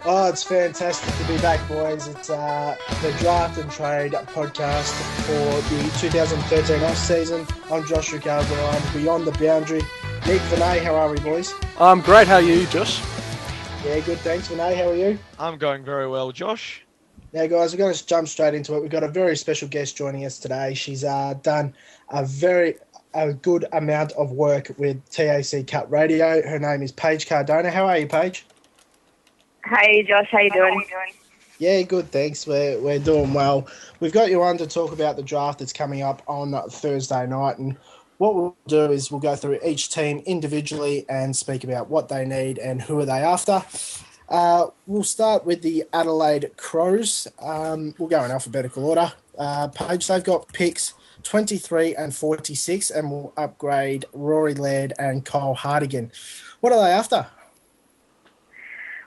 Oh, it's fantastic to be back, boys. It's the Draft and Trade podcast for the 2013 off season. I'm Josh Ricardo. I'm Beyond the Boundary. Nick, Vinay, how are we, boys? I'm great. How are you, Josh? Yeah, good, thanks. Vinay, how are you? I'm going very well, Josh. Now, guys, we're going to jump straight into it. We've got a very special guest joining us today. She's done a good amount of work with TAC Cut Radio. Her name is Paige Cardona. How are you, Paige? Hey Josh, how you doing? Yeah, good, thanks. We're doing well. We've got you on to talk about the draft that's coming up on Thursday night, and what we'll do is we'll go through each team individually and speak about what they need and who are they after. We'll start with the Adelaide Crows. We'll go in alphabetical order. Paige, they've got picks 23 and 46, and we'll upgrade Rory Laird and Kyle Hardigan. What are they after?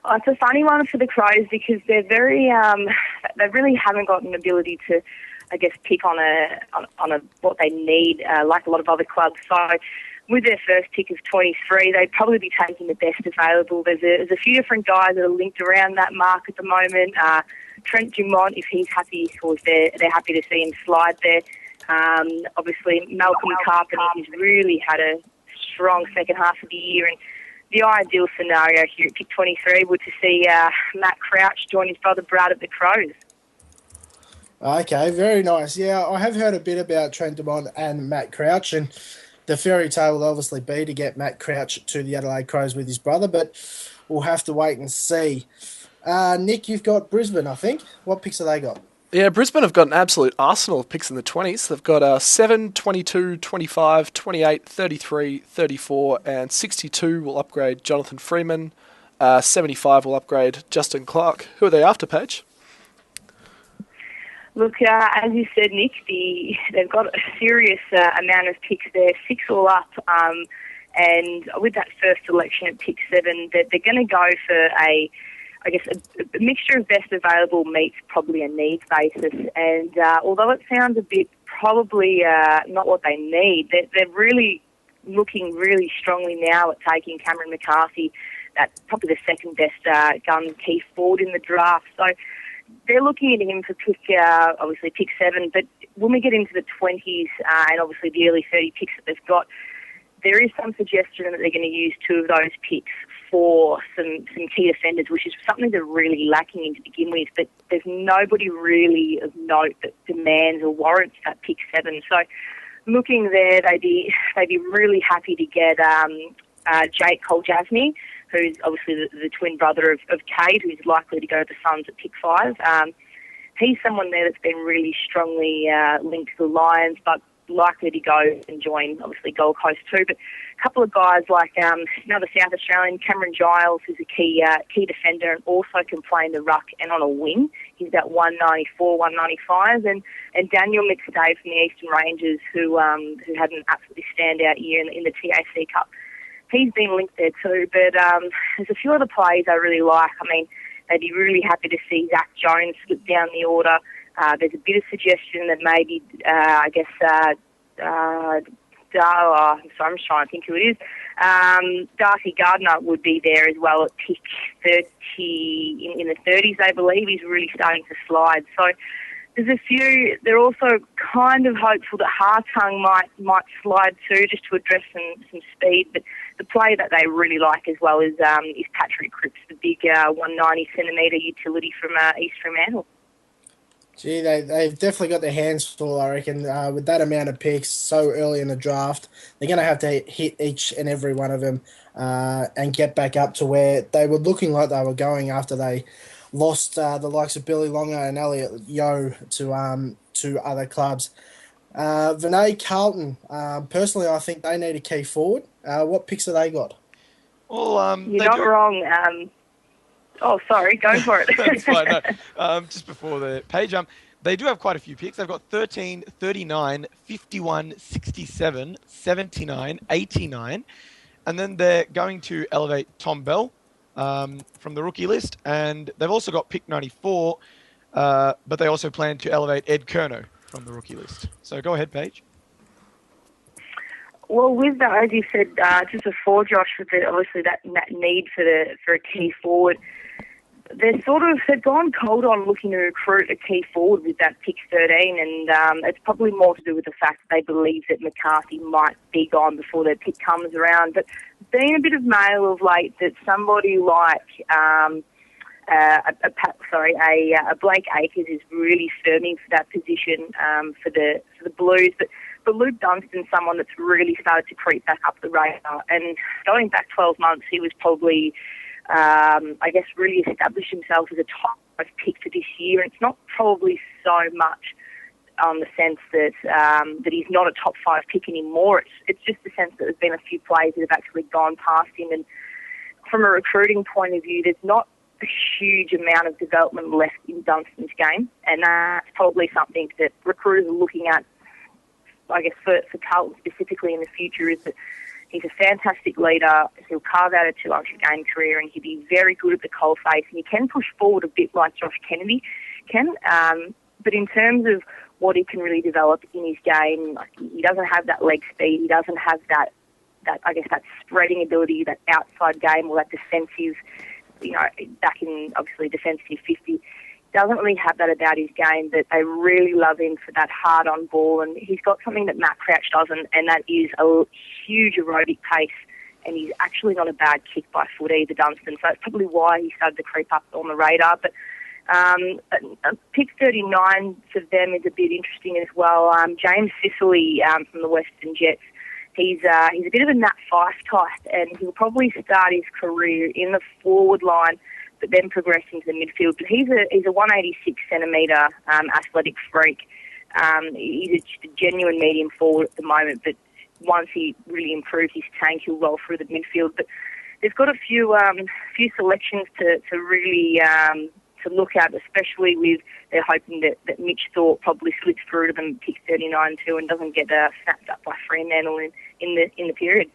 Oh, it's a funny one for the Crows because they're they really haven't got an ability to, I guess, pick on what they need like a lot of other clubs. So with their first pick of 23, they'd probably be taking the best available. There's a few different guys that are linked around that mark at the moment. Trent Dumont, if he's happy or if they're happy to see him slide there. Obviously, Malcolm Carpenter has really had a strong second half of the year, and the ideal scenario here at pick 23 would to see Matt Crouch join his brother Brad at the Crows. Okay, very nice. Yeah, I have heard a bit about Trent Dumont and Matt Crouch, and the fairy tale will obviously be to get Matt Crouch to the Adelaide Crows with his brother, but we'll have to wait and see. Nick, you've got Brisbane, I think. What picks have they got? Yeah, Brisbane have got an absolute arsenal of picks in the 20s. They've got 7, 22, 25, 28, 33, 34, and 62 will upgrade Jonathan Freeman. 75 will upgrade Justin Clark. Who are they after, Paige? Look, as you said, Nick, they've got a serious amount of picks there, 6 all up. And with that first selection at pick 7, they're going to go for a mixture of best available meets probably a needs basis. And although it sounds a bit probably not what they need, they're really looking really strongly now at taking Cameron McCarthy, that's probably the second best gun key forward in the draft. So they're looking at him for obviously pick 7, but when we get into the 20s and obviously the early 30 picks that they've got, there is some suggestion that they're going to use 2 of those picks for some key defenders, which is something they're really lacking in to begin with, but there's nobody really of note that demands or warrants that pick 7. So looking there, they'd be really happy to get Jake Cole-Jasny, who's obviously the twin brother of Cade, who's likely to go to the Suns at pick 5. He's someone there that's been really strongly linked to the Lions, but likely to go and join, obviously, Gold Coast too. But a couple of guys like another South Australian, Cameron Giles, who's a key defender and also can play in the ruck and on a wing. He's about 194, 195. And Daniel McStay from the Eastern Rangers, who had an absolutely standout year in the TAC Cup. He's been linked there too. But there's a few other players I really like. I mean, they'd be really happy to see Zach Jones slip down the order. There's a bit of suggestion that maybe, I'm just trying to think who it is. Darcy Gardner would be there as well at pick 30, in the 30s, I believe. He's really starting to slide. So there's a few. They're also kind of hopeful that Hartung might slide too, just to address some speed. But the player that they really like as well is Patrick Cripps, the big 190-centimetre utility from East Fremantle. Gee, they've definitely got their hands full, I reckon, with that amount of picks so early in the draft. They're going to have to hit each and every one of them and get back up to where they were looking like they were going after they lost the likes of Billy Longo and Elliot Yeo to other clubs. Vinay Carlton, personally, I think they need a key forward. What picks have they got? Well, You're not wrong. Oh, sorry, go for it. That's fine. No. Just before the page, they do have quite a few picks. They've got 13, 39, 51, 67, 79, 89. And then they're going to elevate Tom Bell from the rookie list. And they've also got pick 94, but they also plan to elevate Ed Kerno from the rookie list. So go ahead, Paige. Well, with that, as you said just before, Josh, with obviously that need for a key forward, they've gone cold on looking to recruit a key forward with that pick 13, and it's probably more to do with the fact that they believe that McCarthy might be gone before their pick comes around. But being a bit of mail of late that somebody like a Blake Acres is really firming for that position for the Blues, but Luke Dunstan's someone that's really started to creep back up the radar. And going back 12 months, he was probably, really established himself as a top 5 pick for this year. And it's not probably so much on the sense that that he's not a top 5 pick anymore. It's just the sense that there's been a few players that have actually gone past him. And from a recruiting point of view, there's not a huge amount of development left in Dunstan's game. And that's probably something that recruiters are looking at, I guess, for Carlton specifically in the future, is that he's a fantastic leader. He'll carve out a 200-game career, and he'll be very good at the coalface. And he can push forward a bit like Josh Kennedy can. But in terms of what he can really develop in his game, like, he doesn't have that leg speed. He doesn't have that spreading ability, that outside game, or that defensive, back in obviously defensive 50. Doesn't really have that about his game, but they really love him for that hard-on ball, and he's got something that Matt Crouch doesn't, and that is a huge aerobic pace, and he's actually not a bad kick by foot either, Dunstan, so that's probably why he started to creep up on the radar. But pick 39 for them is a bit interesting as well. James Sicily from the Western Jets, he's a bit of a Nat Fyfe type, and he'll probably start his career in the forward line, but then progress into the midfield. But he's a 186 centimetre athletic freak. He's a genuine medium forward at the moment, but once he really improves his tank, he'll roll through the midfield. But they've got a few selections to really to look at, especially with they're hoping that Mitch Thorpe probably slips through to them pick 39 too and doesn't get snapped up by Fremantle in the period.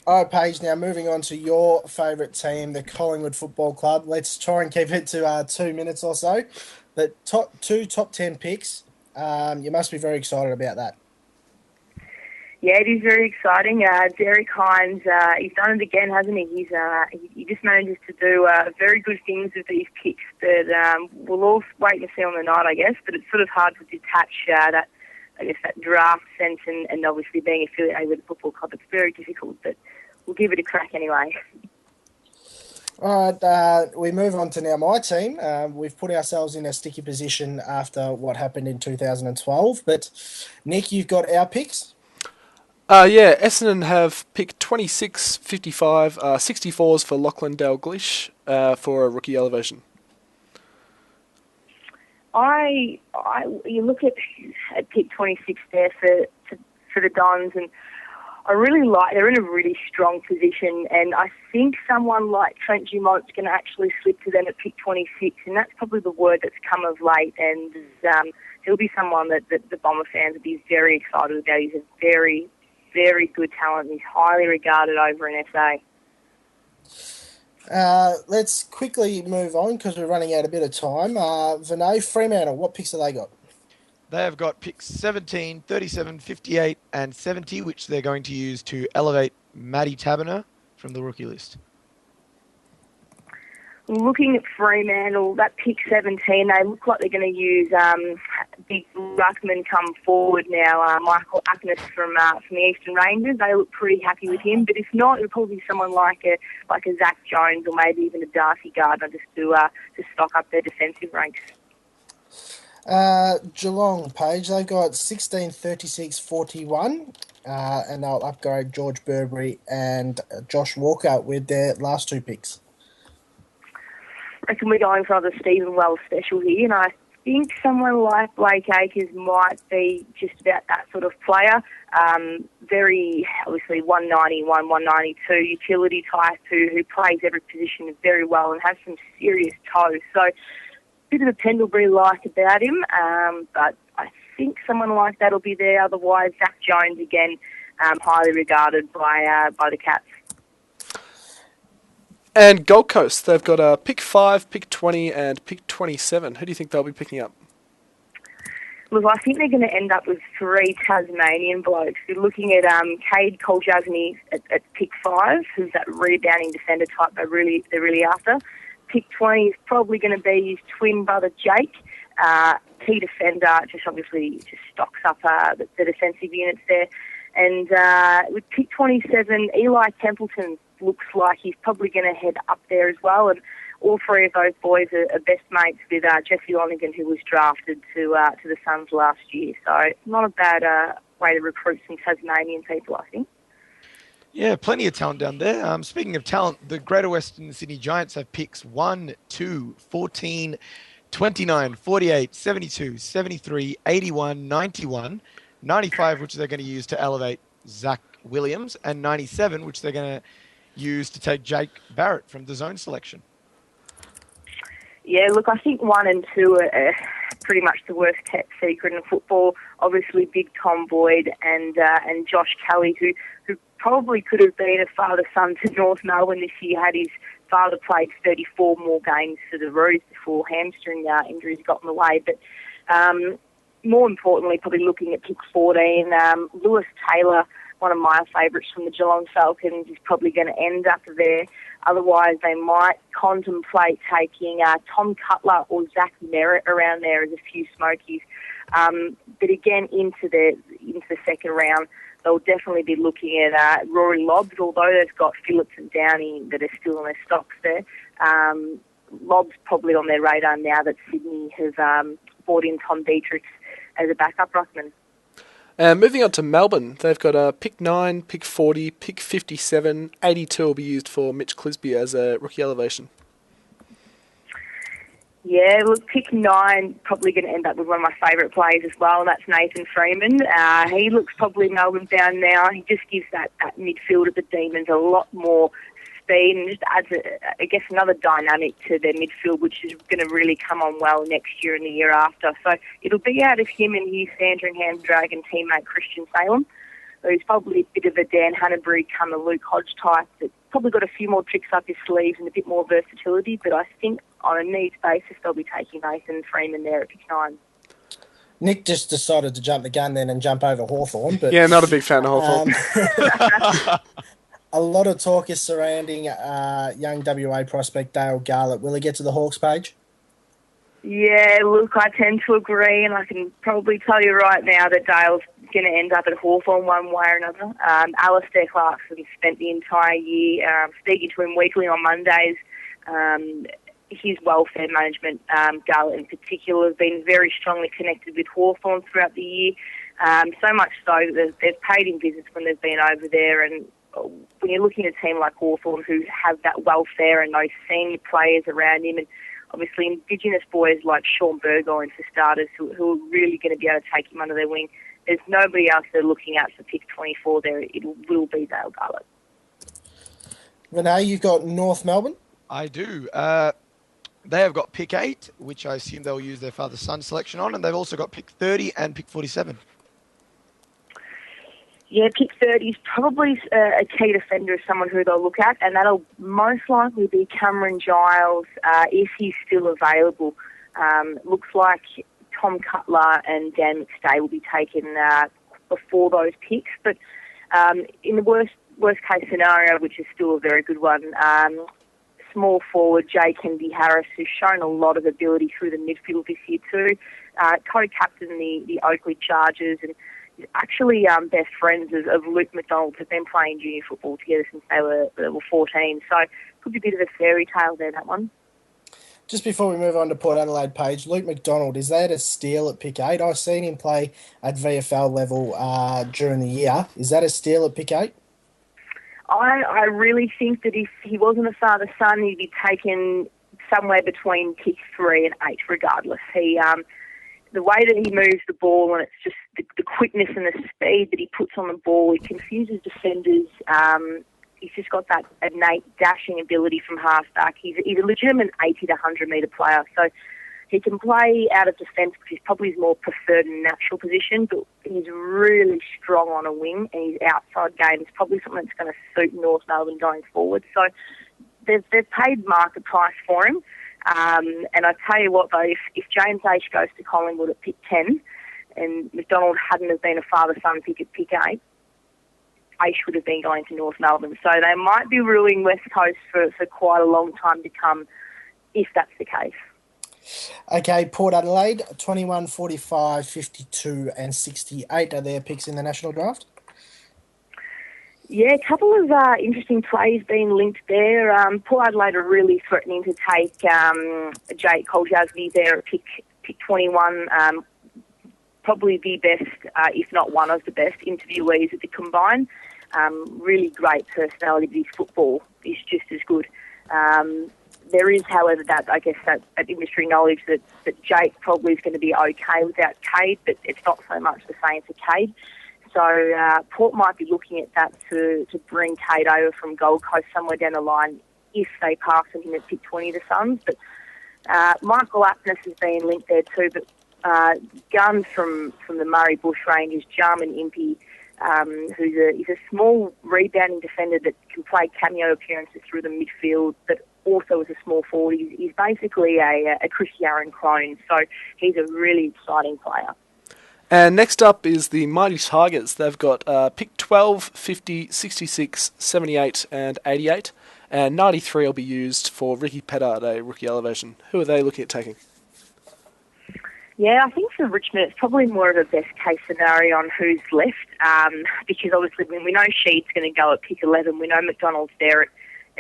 All right, Paige, now moving on to your favourite team, the Collingwood Football Club. Let's try and keep it to 2 minutes or so. The top 10 picks, you must be very excited about that. Yeah, it is very exciting. Derek Hines, he's done it again, hasn't he? He just manages to do very good things with these picks that we'll all wait and see on the night, I guess. But it's sort of hard to detach that draft sense and obviously being affiliated with the football club. It's very difficult, but we'll give it a crack anyway. All right, we move on to now my team. We've put ourselves in a sticky position after what happened in 2012. But, Nick, you've got our picks? Essendon have picked 26, 55, 64s for Lachlan Dalglish for a rookie elevation. You look at pick 26 there for the Dons, and I really they're in a really strong position, and I think someone like Trent Dumont's going to actually slip to them at pick 26, and that's probably the word that's come of late, and he'll be someone that the Bomber fans will be very excited about. He's a very, very good talent. He's highly regarded over in SA. Let's quickly move on because we're running out a bit of time. Vinay, Fremantle, what picks have they got? They have got picks 17, 37, 58 and 70, which they're going to use to elevate Matty Taberner from the rookie list. Looking at Fremantle, that pick 17, they look like they're going to use big ruckman come forward now, Michael Ackness from the Eastern Rangers. They look pretty happy with him, but if not, it'll probably be someone like a Zach Jones or maybe even a Darcy Gardner just to stock up their defensive ranks. Geelong, Paige, they've got 16, 36, 41, and they'll upgrade George Burberry and Josh Walker with their last 2 picks. I reckon we're going for another Stephen Wells special here, and I think someone like Blake Acres might be just about that sort of player. Very, obviously, 191, 192, utility type who plays every position very well and has some serious toes. So, a bit of a Pendlebury-like about him, but I think someone like that will be there. Otherwise, Zach Jones, again, highly regarded by the Cats. And Gold Coast, they've got pick 5, pick 20, and pick 27. Who do you think they'll be picking up? Look, I think they're going to end up with 3 Tasmanian blokes. You're looking at Cade Koljazny at pick 5, who's that rebounding defender type they're really after. pick 20 is probably going to be his twin brother Jake. Key defender, just obviously just stocks up the defensive units there. And with pick 27, Eli Templeton looks like he's probably going to head up there as well. And all three of those boys are best mates with Jesse Lonigan, who was drafted to the Suns last year. So not a bad way to recruit some Tasmanian people, I think. Yeah, plenty of talent down there. Speaking of talent, the Greater Western Sydney Giants have picks 1, 2, 14, 29, 48, 72, 73, 81, 91, 95, which they're going to use to elevate Zach Williams, and 97, which they're going to use to take Jake Barrett from the zone selection. Yeah, look, I think 1 and 2 are pretty much the worst kept secret in football. Obviously, Big Tom Boyd and Josh Kelly, who probably could have been a father-son to North Melbourne this year had his father played 34 more games for the Roos before hamstring injuries got in the way. But more importantly, probably looking at pick 14, Lewis Taylor, one of my favourites from the Geelong Falcons, is probably going to end up there. Otherwise, they might contemplate taking Tom Cutler or Zach Merritt around there as a few smokies. But again, into the second round, they'll definitely be looking at Rory Lobbs, although they've got Phillips and Downey that are still on their stocks there. Lobbs probably on their radar now that Sydney have brought in Tom Dietrich as a backup ruckman. Moving on to Melbourne, they've got pick 9, pick 40, pick 57, 82 will be used for Mitch Clisby as a rookie elevation. Yeah, look, pick 9 probably going to end up with one of my favourite players as well, and that's Nathan Freeman. He looks probably Melbourne bound now. He just gives that midfield of the Demons a lot more speed and just adds, I guess, another dynamic to their midfield, which is going to really come on well next year and the year after. So it'll be out of him and his Sandringham Dragon teammate Christian Salem. So he's probably a bit of a Dan Hanbury come a Luke Hodge type that's probably got a few more tricks up his sleeves and a bit more versatility, but I think on a needs basis they'll be taking Nathan Freeman there at pick 9. Nick just decided to jump the gun then and jump over Hawthorn. But yeah, not a big fan of Hawthorn. A lot of talk is surrounding young WA prospect Dale Garlett. Will he get to the Hawks, Paige? Yeah, look, I tend to agree, and I can probably tell you right now that Dale's going to end up at Hawthorn one way or another. Alistair Clarkson spent the entire year speaking to him weekly on Mondays. His welfare management, Garlett in particular, have been very strongly connected with Hawthorn throughout the year, so much so that they've paid him visits when they've been over there. And when you're looking at a team like Hawthorn who have that welfare and those senior players around him, and obviously Indigenous boys like Sean Burgoyne for starters who are really going to be able to take him under their wing, there's nobody else they're looking at for pick 24 there. It will be Dale Garlett. Renee, you've got North Melbourne? I do. They have got pick 8, which I assume they'll use their father-son selection on, and they've also got pick 30 and pick 47. Yeah, pick 30 is probably a key defender of someone who they'll look at, and that'll most likely be Cameron Giles if he's still available. Looks like Tom Cutler and Dan McStay will be taken before those picks, but in the worst case scenario, which is still a very good one, small forward Jay Kennedy Harris, who's shown a lot of ability through the midfield this year too, co-captain the Oakley Chargers, and actually best friends of Luke McDonald, who've been playing junior football together since they were 14. So could be a bit of a fairy tale there, that one. Just before we move on to Port Adelaide, Paige, Luke McDonald, is that a steal at pick 8? I've seen him play at VFL level during the year. Is that a steal at pick 8? I really think that if he wasn't a father-son, he'd be taken somewhere between pick 3 and 8 regardless. He the way that he moves the ball, and it's just the quickness and the speed that he puts on the ball, it confuses defenders. He's just got that innate dashing ability from halfback. He's a legitimate 80 to 100 metre player, so he can play out of defence, which is probably his more preferred and natural position, but he's really strong on a wing, and his outside game is probably something that's going to suit North Melbourne going forward. So they've paid market price for him. And I tell you what, though, if James H goes to Collingwood at pick 10 and McDonald hadn't have been a father-son pick at pick 8, H would have been going to North Melbourne. So they might be ruling West Coast for quite a long time to come. if that's the case. Okay, Port Adelaide, 21, 45, 52 and 68 are their picks in the national draft. Yeah, a couple of interesting plays being linked there. Port Adelaide are really threatening to take Jake Koljazny there at pick 21. Probably the best, if not one of the best, interviewees at the Combine. Really great personality, but his football is just as good. There is, however, that industry knowledge that Jake probably is going to be okay without Cade, but it's not so much the same for Cade. So Port might be looking at that to bring Cade over from Gold Coast somewhere down the line if they pass on him at pick 20 to Suns. But Michael Aptness has been linked there too, but guns from the Murray Bush Rangers, Jarman Impey, he's a small rebounding defender that can play cameo appearances through the midfield, but also is a small forward. He's basically a Chris Yarran clone, so he's a really exciting player. And next up is the Mighty Tigers. They've got pick 12, 50, 66, 78 and 88. And 93 will be used for Ricky Pettard, a rookie elevation. Who are they looking at taking? Yeah, I think for Richmond it's probably more of a best-case scenario on who's left, because obviously when we know Sheed's going to go at pick 11, we know McDonald's there at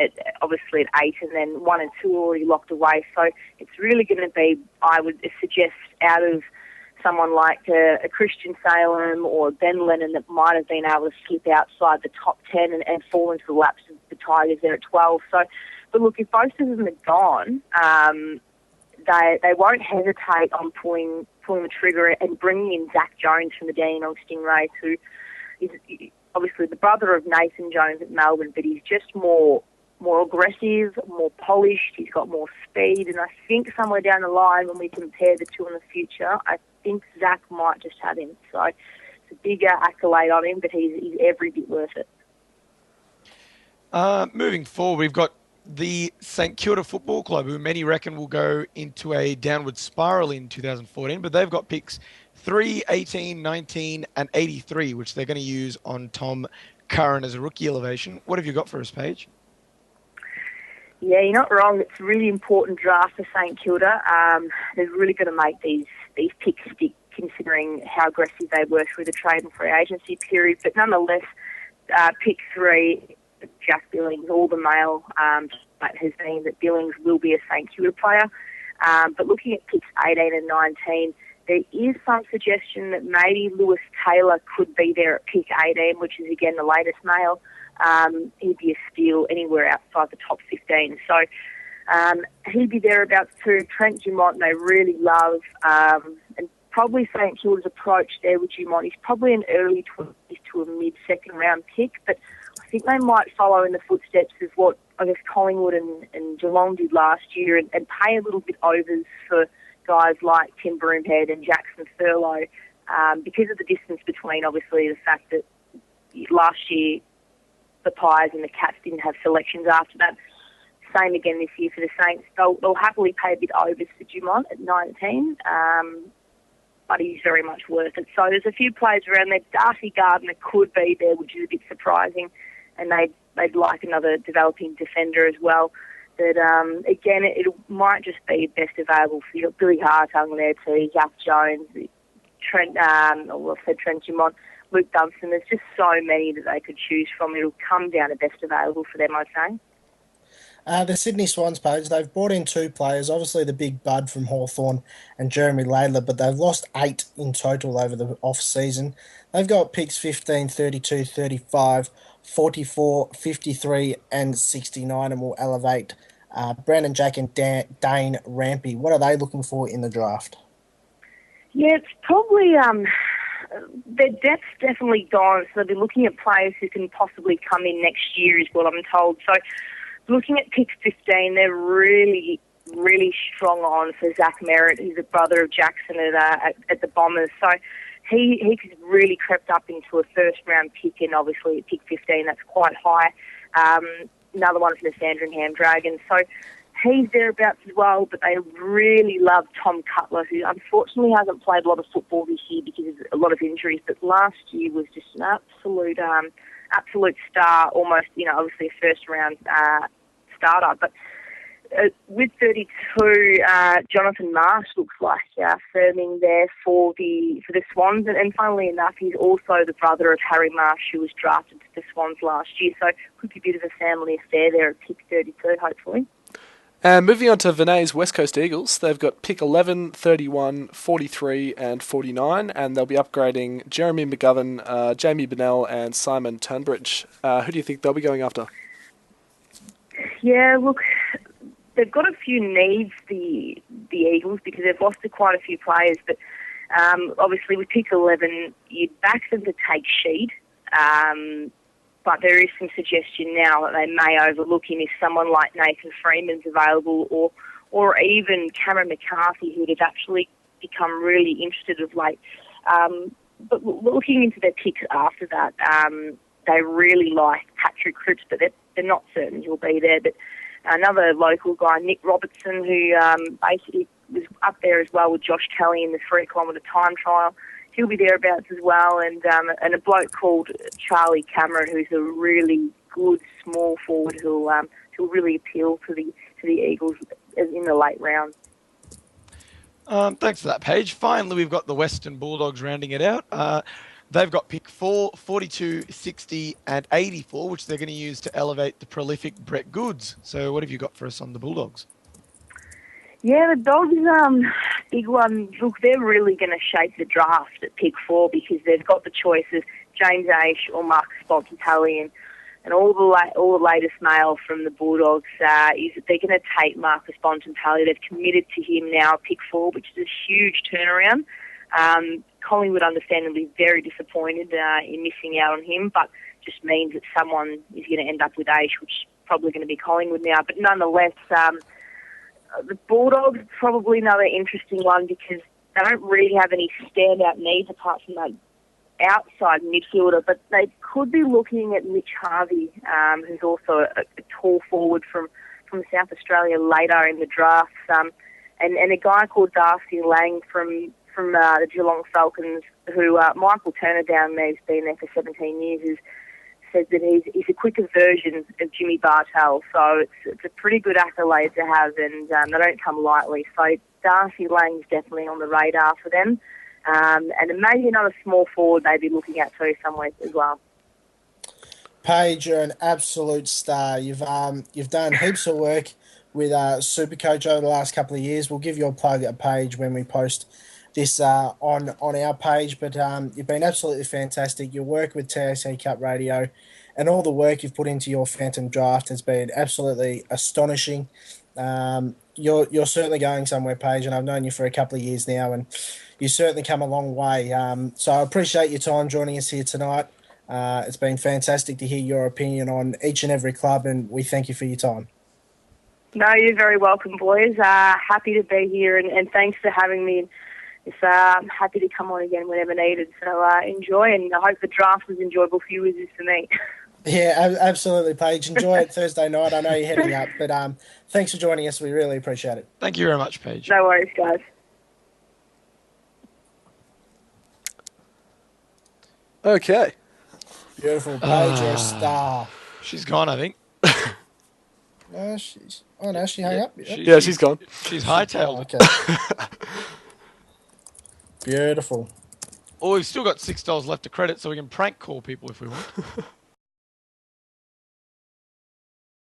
8, and then 1 and 2 are already locked away. So it's really going to be, I would suggest, out of someone like a Christian Salem or Ben Lennon that might have been able to slip outside the top 10 and fall into the laps of the Tigers there at 12. So, but look, if both of them are gone, they won't hesitate on pulling the trigger and bringing in Zach Jones from the Dandenong Stingrays, who is obviously the brother of Nathan Jones at Melbourne, but he's just more aggressive, more polished, he's got more speed, and I think somewhere down the line when we compare the two in the future, I think Zach might just have him. So it's a bigger accolade on him, but he's every bit worth it. Moving forward, we've got the St Kilda Football Club, who many reckon will go into a downward spiral in 2014, but they've got picks 3, 18, 19 and 83, which they're going to use on Tom Curran as a rookie elevation. What have you got for us, Paige? Yeah, you're not wrong. It's a really important draft for St Kilda. They're really going to make these picks stick, considering how aggressive they were through the trade and free agency period. But nonetheless, pick 3, Jack Billings, all the mail has been that Billings will be a St Kilda player. But looking at picks 18 and 19, there is some suggestion that maybe Lewis Taylor could be there at pick 18, which is again the latest mail. He'd be a steal anywhere outside the top 15. So he'd be thereabouts too. Trent Dumont, they really love. And probably St Kilda's approach there with Dumont, he's probably an early 20s to a mid-second round pick, but I think they might follow in the footsteps of what I guess Collingwood and Geelong did last year and pay a little bit overs for guys like Tim Broomhead and Jackson Thurlow because of the distance between, obviously, the fact that last year the Pies and the Cats didn't have selections after that. Same again this year for the Saints. They'll happily pay a bit overs for Dumont at 19, but he's very much worth it. So there's a few players around there. Darcy Gardner could be there, which is a bit surprising, and they'd like another developing defender as well. But again, it might just be best available for you. Billy Hartung there too, Jack Jones, Trent Dumont, Luke Dunstan. There's just so many that they could choose from. It'll come down to best available for them, I'd say. The Sydney Swans, Paige, they've brought in 2 players, obviously the big Bud from Hawthorn and Jeremy Laidler, but they've lost 8 in total over the off-season. They've got picks 15, 32, 35, 44, 53 and 69 and will elevate Brandon Jack and Dane Rampy. What are they looking for in the draft? Yeah, it's probably... their depth's definitely gone, so they'll be looking at players who can possibly come in next year is what I'm told. So looking at pick 15, they're really, really strong on for Zach Merritt, who's a brother of Jackson at the Bombers. So he's really crept up into a first-round pick, and obviously at pick 15, that's quite high. Another one for the Sandringham Dragons. So he's thereabouts as well, but they really love Tom Cutler, who unfortunately hasn't played a lot of football this year because of a lot of injuries, but last year was just an absolute star, almost, obviously a first-round starter. But with 32, Jonathan Marsh looks like firming there for the Swans, and funnily enough, he's also the brother of Harry Marsh, who was drafted to the Swans last year. So could be a bit of a family affair there at pick 32, hopefully. And moving on to Vinay's West Coast Eagles, they've got pick 11, 31, 43 and 49, and they'll be upgrading Jeremy McGovern, Jamie Bennell and Simon Turnbridge. Who do you think they'll be going after? Yeah, look, they've got a few needs, the Eagles, because they've lost to quite a few players, but obviously with pick 11, you'd back them to take Sheed, but there is some suggestion now that they may overlook him if someone like Nathan Freeman's available, or even Cameron McCarthy, who had actually become really interested of late. But looking into their picks after that, they really like Patrick Cripps, but they're not certain he'll be there. But another local guy, Nick Robertson, who basically was up there as well with Josh Kelly in the 3-kilometre time trial. He'll be thereabouts as well, and a bloke called Charlie Cameron, who's a really good small forward who'll really appeal to the Eagles in the late round. Thanks for that, Paige. Finally, we've got the Western Bulldogs rounding it out. They've got pick 4, 42, 60 and 84, which they're going to use to elevate the prolific Brett Goods. So what have you got for us on the Bulldogs? Yeah, the Dogs, big one. Look, they're really going to shape the draft at pick 4 because they've got the choices James Aish or Marcus Bontempelli, and all the latest mail from the Bulldogs is that they're going to take Marcus Bontempelli. They've committed to him now at pick 4, which is a huge turnaround. Collingwood understandably very disappointed in missing out on him, but just means that someone is going to end up with Aish, which is probably going to be Collingwood now. But nonetheless, the Bulldogs probably another interesting one because they don't really have any standout needs apart from that outside midfielder, but they could be looking at Mitch Harvey, who's also a tall forward from South Australia later in the draft, and a guy called Darcy Lang from the Geelong Falcons, who Michael Turner down there, who's been there for 17 years, says that he's a quicker version of Jimmy Bartel. So it's a pretty good accolade to have, and they don't come lightly. So Darcy Lang's definitely on the radar for them. And maybe another small forward they'd be looking at too somewhere as well. Paige, you're an absolute star. You've done heaps of work with Supercoach over the last couple of years. We'll give you a plug at Paige when we post this on our page, but you've been absolutely fantastic. Your work with TAC Cup Radio and all the work you've put into your Phantom Draft has been absolutely astonishing. You're certainly going somewhere, Paige, and I've known you for a couple of years now, and you've certainly come a long way. So I appreciate your time joining us here tonight. It's been fantastic to hear your opinion on each and every club, and we thank you for your time. No, you're very welcome, boys. Happy to be here, and thanks for having me. I'm happy to come on again whenever needed. So enjoy, and I hope the draft was enjoyable for you as it is for me. Yeah, absolutely, Paige. Enjoy it Thursday night. I know you're heading up, but thanks for joining us. We really appreciate it. Thank you very much, Paige. No worries, guys. Okay. Beautiful, Paige. You're a star. She's gone, I think. No, she hung up. Yeah, she's gone. She's hightailed. Okay. Beautiful. Oh, we've still got $6 left to credit, so we can prank call people if we want.